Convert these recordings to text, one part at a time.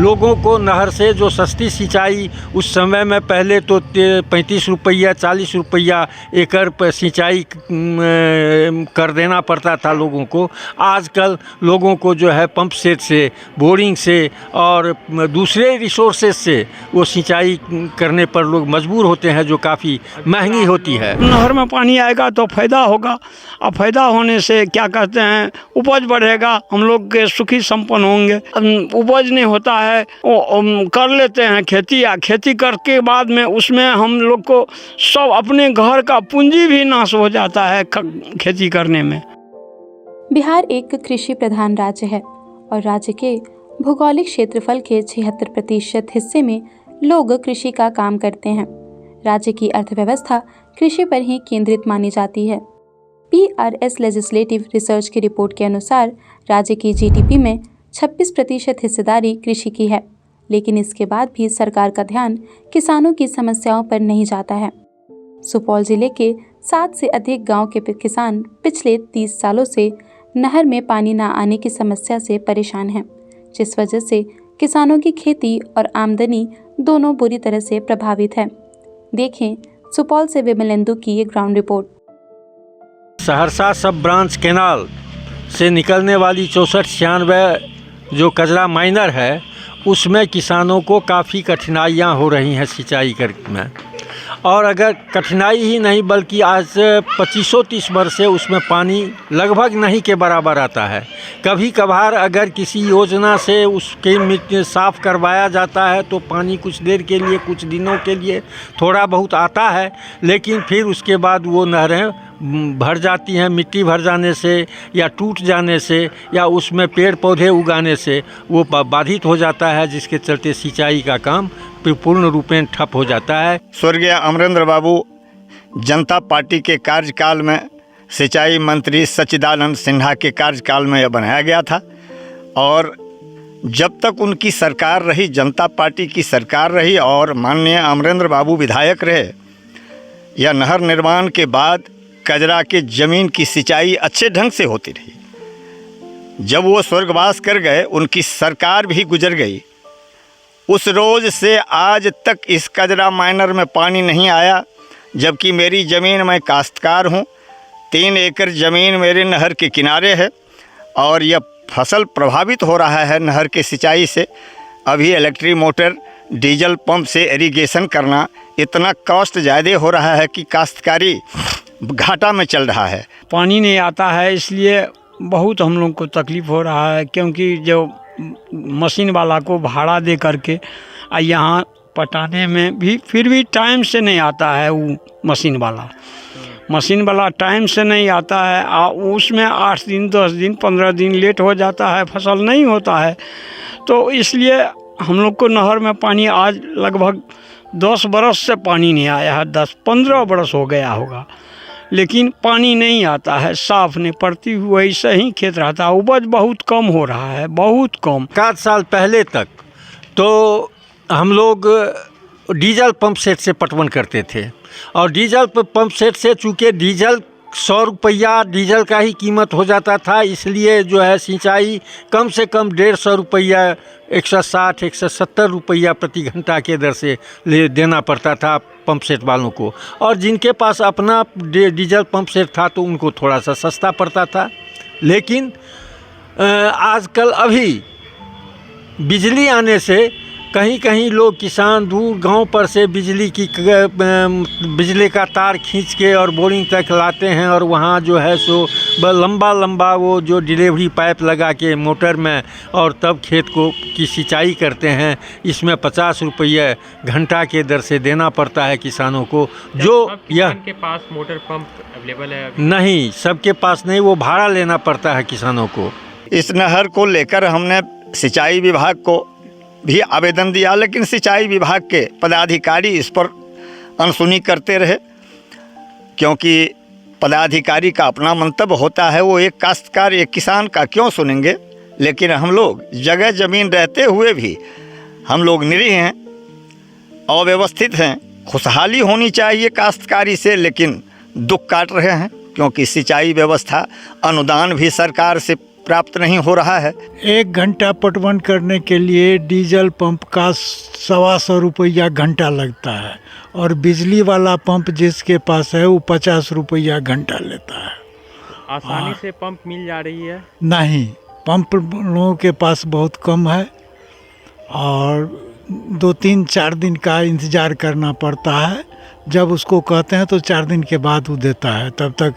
लोगों को नहर से जो सस्ती सिंचाई उस समय में पहले तो 35 रुपया 40 रुपया एकड़ पर सिंचाई कर देना पड़ता था लोगों को। आजकल लोगों को जो है पंप सेट से, बोरिंग से और दूसरे रिसोर्सेज से वो सिंचाई करने पर लोग मजबूर होते हैं, जो काफ़ी महंगी होती है। नहर में पानी आएगा तो फ़ायदा होगा, और फ़ायदा होने से क्या कहते हैं उपज बढ़ेगा, हम लोग के सुखी संपन्न होंगे। उपज नहीं होता है वो कर लेते हैं खेती, या खेती करके बाद में उसमें हम लोग को सब अपने घर का पूंजी भी नाश हो जाता है खेती करने में। बिहार एक कृषि प्रधान राज्य है और राज्य के भौगोलिक क्षेत्रफल के 76% हिस्से में लोग कृषि का काम करते हैं। राज्य की अर्थव्यवस्था कृषि पर ही केंद्रित मानी जाती है। PRS लेजिस्लेटिव रिसर्च की रिपोर्ट के अनुसार राज्य की GDP में 26% हिस्सेदारी कृषि की है, लेकिन इसके बाद भी सरकार का ध्यान किसानों की समस्याओं पर नहीं जाता है। सुपौल जिले के 7 से अधिक गांव के किसान पिछले 30 सालों से नहर में पानी न आने की समस्या से परेशान हैं, जिस वजह से किसानों की खेती और आमदनी दोनों बुरी तरह से प्रभावित है। देखें सुपौल से विमलेंदु की ये ग्राउंड रिपोर्ट। सहरसा सब ब्रांच कैनाल से निकलने वाली 64-96 जो कजरा माइनर है, उसमें किसानों को काफ़ी कठिनाइयाँ हो रही हैं सिंचाई करने में। और अगर कठिनाई ही नहीं बल्कि आज 2530 वर्ष से उसमें पानी लगभग नहीं के बराबर आता है। कभी कभार अगर किसी योजना से उसकी मिट्टी साफ़ करवाया जाता है तो पानी कुछ देर के लिए, कुछ दिनों के लिए थोड़ा बहुत आता है, लेकिन फिर उसके बाद वो नहरें भर जाती हैं। मिट्टी भर जाने से या टूट जाने से या उसमें पेड़ पौधे उगाने से वो बाधित हो जाता है, जिसके चलते सिंचाई का काम पूर्ण रूपेण ठप हो जाता है। स्वर्गीय अमरेंद्र बाबू जनता पार्टी के कार्यकाल में सिंचाई मंत्री सच्चिदानंद सिन्हा के कार्यकाल में यह बनाया गया था, और जब तक उनकी सरकार रही, जनता पार्टी की सरकार रही और माननीय अमरेंद्र बाबू विधायक रहे, यह नहर निर्माण के बाद कजरा के ज़मीन की सिंचाई अच्छे ढंग से होती रही। जब वो स्वर्गवास कर गए, उनकी सरकार भी गुजर गई, उस रोज़ से आज तक इस कजरा माइनर में पानी नहीं आया। जबकि मेरी ज़मीन, मैं काश्तकार हूँ, 3 एकड़ ज़मीन मेरे नहर के किनारे है और यह फसल प्रभावित हो रहा है नहर के सिंचाई से। अभी इलेक्ट्रिक मोटर, डीजल पंप से इरिगेशन करना इतना कॉस्ट ज़्यादा हो रहा है कि काश्तकारी घाटा में चल रहा है। पानी नहीं आता है, इसलिए बहुत हम लोग को तकलीफ़ हो रहा है, क्योंकि जो मशीन वाला को भाड़ा दे करके यहाँ पटाने में भी फिर भी टाइम से नहीं आता है। वो मशीन वाला टाइम से नहीं आता है, उसमें 8 दिन 10 दिन 15 दिन लेट हो जाता है, फसल नहीं होता है। तो इसलिए हम लोग को नहर में पानी आज लगभग 10 बरस से पानी नहीं आया है, 10-15 बरस हो गया होगा, लेकिन पानी नहीं आता है, साफ नहीं पड़ती, वैसे ही खेत रहता है। उपज बहुत कम हो रहा है, बहुत कम। 4 साल पहले तक तो हम लोग डीजल पंप सेट से पटवन करते थे, और डीजल पंप सेट से चूँकि डीजल 100 रुपया डीजल का ही कीमत हो जाता था, इसलिए जो है सिंचाई कम से कम 150 रुपया 160-170 रुपया प्रति घंटा के दर से ले देना पड़ता था पंप सेट वालों को। और जिनके पास अपना डीजल पंप सेट था तो उनको थोड़ा सा सस्ता पड़ता था। लेकिन आजकल अभी बिजली आने से कहीं कहीं लोग किसान दूर गांव पर से बिजली का तार खींच के और बोरिंग तक लाते हैं, और वहाँ जो है सो लंबा वो जो डिलीवरी पाइप लगा के मोटर में और तब खेत को की सिंचाई करते हैं। इसमें 50 रुपये घंटा के दर से देना पड़ता है किसानों को। जो यह के पास मोटर पंप अवेलेबल है नहीं, सबके पास नहीं, वो भाड़ा लेना पड़ता है किसानों को। इस नहर को लेकर हमने सिंचाई विभाग को भी आवेदन दिया, लेकिन सिंचाई विभाग के पदाधिकारी इस पर अनसुनी करते रहे, क्योंकि पदाधिकारी का अपना मंतव्य होता है, वो एक काश्तकार, एक किसान का क्यों सुनेंगे। लेकिन हम लोग जगह ज़मीन रहते हुए भी हम लोग निरीह हैं, अव्यवस्थित हैं। खुशहाली होनी चाहिए काश्तकारी से, लेकिन दुख काट रहे हैं, क्योंकि सिंचाई व्यवस्था अनुदान भी सरकार से प्राप्त नहीं हो रहा है। 1 घंटा पटवन करने के लिए डीजल पंप का 125 रुपया घंटा लगता है और बिजली वाला पंप जिसके पास है वो 50 रुपया घंटा लेता है। आसानी से पंप मिल जा रही है? नहीं, पंप लोगों के पास बहुत कम है और 2-3-4 दिन का इंतज़ार करना पड़ता है। जब उसको कहते हैं तो 4 दिन के बाद वो देता है। तब तक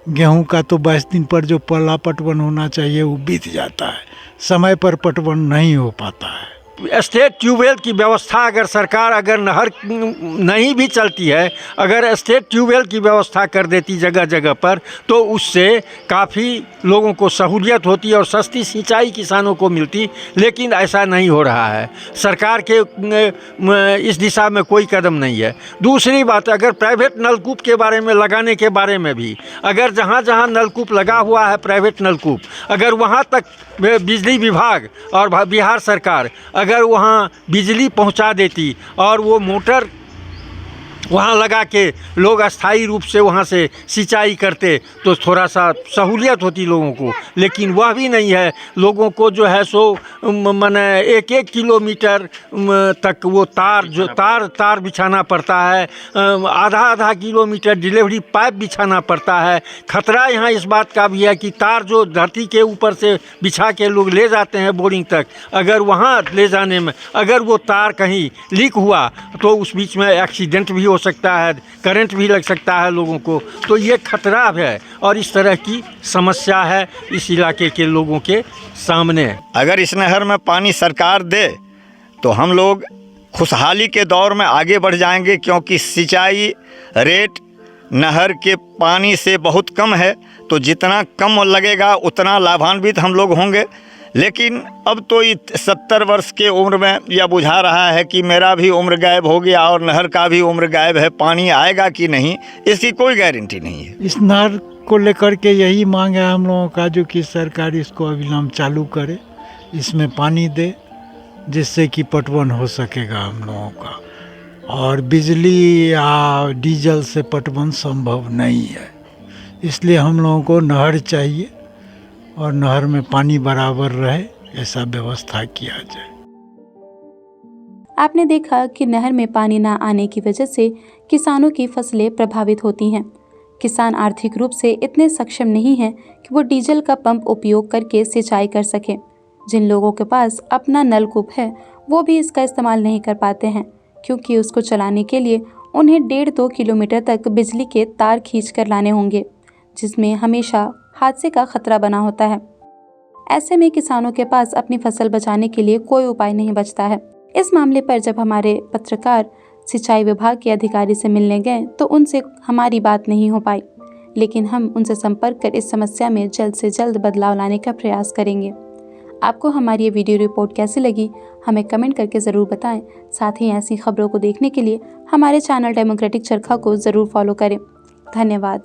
गेहूं का तो 22 दिन पर जो पहला पटवन होना चाहिए वो बीत जाता है, समय पर पटवन नहीं हो पाता है। स्टेट ट्यूबवेल की व्यवस्था अगर सरकार अगर नहर नहीं भी चलती है, अगर स्टेट ट्यूबवेल की व्यवस्था कर देती जगह जगह पर, तो उससे काफ़ी लोगों को सहूलियत होती और सस्ती सिंचाई किसानों को मिलती। लेकिन ऐसा नहीं हो रहा है, सरकार के इस दिशा में कोई कदम नहीं है। दूसरी बात, अगर प्राइवेट नलकूप के बारे में लगाने के बारे में भी, अगर जहाँ जहाँ नलकूप लगा हुआ है प्राइवेट नलकूप, अगर वहाँ तक बिजली विभाग और बिहार सरकार अगर वहाँ बिजली पहुँचा देती और वो मोटर वहाँ लगा के लोग अस्थायी रूप से वहाँ से सिंचाई करते तो थोड़ा सा सहूलियत होती लोगों को। लेकिन वह भी नहीं है। लोगों को जो है सो माने 1-1 किलोमीटर तक वो तार बिछाना पड़ता है, आधा किलोमीटर डिलीवरी पाइप बिछाना पड़ता है। खतरा यहाँ इस बात का भी है कि तार जो धरती के ऊपर से बिछा के लोग ले जाते हैं बोरिंग तक, अगर वहाँ ले जाने में अगर वो तार कहीं लीक हुआ तो उस बीच में एक्सीडेंट भी हो सकता है, करंट भी लग सकता है लोगों को। तो ये खतरा है और इस तरह की समस्या है इस इलाके के लोगों के सामने। अगर इस नहर में पानी सरकार दे तो हम लोग खुशहाली के दौर में आगे बढ़ जाएंगे, क्योंकि सिंचाई रेट नहर के पानी से बहुत कम है। तो जितना कम लगेगा उतना लाभान्वित हम लोग होंगे। लेकिन अब तो 70 वर्ष के उम्र में यह बुझा रहा है कि मेरा भी उम्र गायब हो गया और नहर का भी उम्र गायब है। पानी आएगा कि नहीं इसकी कोई गारंटी नहीं है। इस नहर को लेकर के यही मांग है हम लोगों का, जो कि सरकार इसको अविलंब चालू करे, इसमें पानी दे, जिससे कि पटवन हो सकेगा हम लोगों का। और बिजली या डीजल से पटवन संभव नहीं है, इसलिए हम लोगों को नहर चाहिए और नहर में पानी बराबर रहे, ऐसा व्यवस्था किया जाए। आपने देखा कि नहर में पानी ना आने की वजह से किसानों की फसलें प्रभावित होती हैं। किसान आर्थिक रूप से इतने सक्षम नहीं हैं कि वो डीजल का पंप उपयोग करके सिंचाई कर सकें। जिन लोगों के पास अपना नलकूप है वो भी इसका इस्तेमाल नहीं कर पाते हैं, क्योंकि उसको चलाने के लिए उन्हें 1.5-2 किलोमीटर तक बिजली के तार खींच कर लाने होंगे, जिसमें हमेशा हादसे का खतरा बना होता है। ऐसे में किसानों के पास अपनी फसल बचाने के लिए कोई उपाय नहीं बचता है। इस मामले पर जब हमारे पत्रकार सिंचाई विभाग के अधिकारी से मिलने गए तो उनसे हमारी बात नहीं हो पाई, लेकिन हम उनसे संपर्क कर इस समस्या में जल्द से जल्द बदलाव लाने का प्रयास करेंगे। आपको हमारी ये वीडियो रिपोर्ट कैसी लगी हमें कमेंट करके ज़रूर बताएं। साथ ही ऐसी खबरों को देखने के लिए हमारे चैनल डेमोक्रेटिक चरखा को ज़रूर फॉलो करें। धन्यवाद।